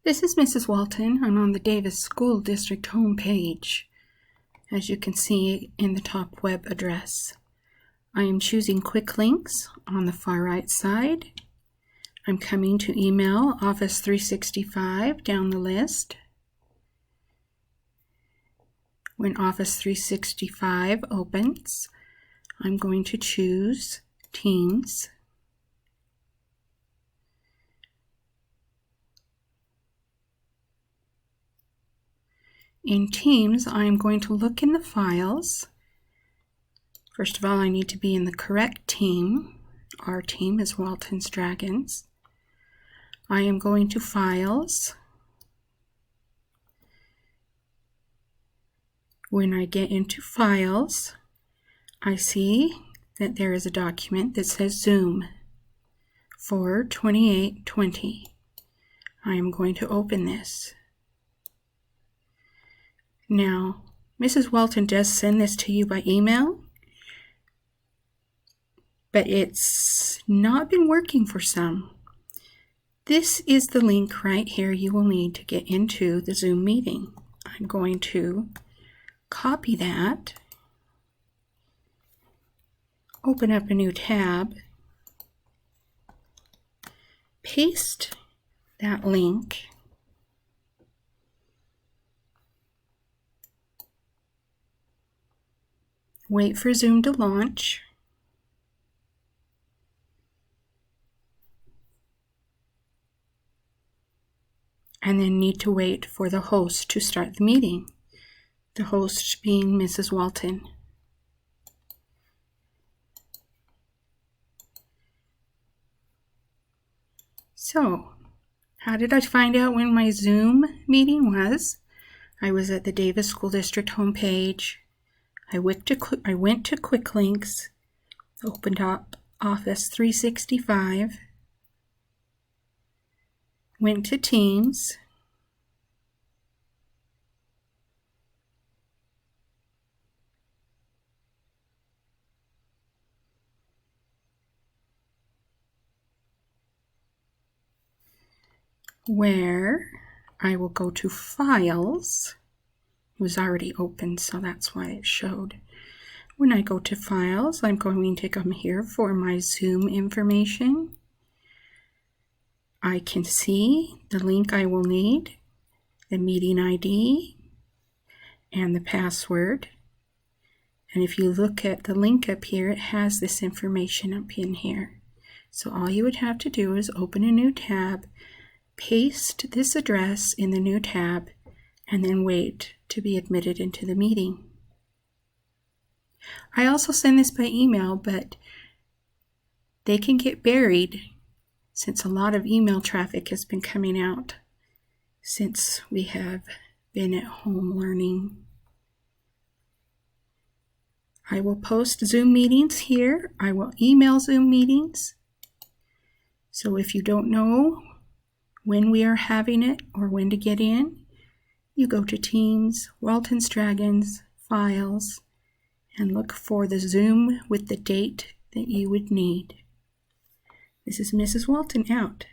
This is Mrs. Walton. I'm on the Davis School District homepage, as you can see in the top web address. I am choosing Quick Links on the far right side. I'm coming to email Office 365 down the list. When Office 365 opens, I'm going to choose Teams. In Teams, I'm going to look in the files. First of all, I need to be in the correct team. Our team is Walton's Dragons. I am going to Files. When I get into Files, I see that there is a document that says Zoom for 2820. I am going to open this. Now, Mrs. Walton does send this to you by email, but it's not been working for some. This is the link right here you will need to get into the Zoom meeting. I'm going to copy that, open up a new tab, paste that link, wait for Zoom to launch, and then need to wait for the host to start the meeting, the host being Mrs. Walton. So, how did I find out when my Zoom meeting was? I was at the Davis School District homepage. I went to Quick Links, opened up Office 365, went to Teams, where I will go to Files. It was already open, so that's why it showed. When I go to Files, I'm going to come here for my Zoom information. I can see the link I will need, the meeting ID, and the password. And if you look at the link up here, it has this information up in here. So all you would have to do is open a new tab, paste this address in the new tab, and then wait to be admitted into the meeting. I also send this by email, but they can get buried since a lot of email traffic has been coming out since we have been at home learning. I will post Zoom meetings here. I will email Zoom meetings. So if you don't know when we are having it or when to get in, you go to Teams, Walton's Dragons, Files, and look for the Zoom with the date that you would need. This is Mrs. Walton out.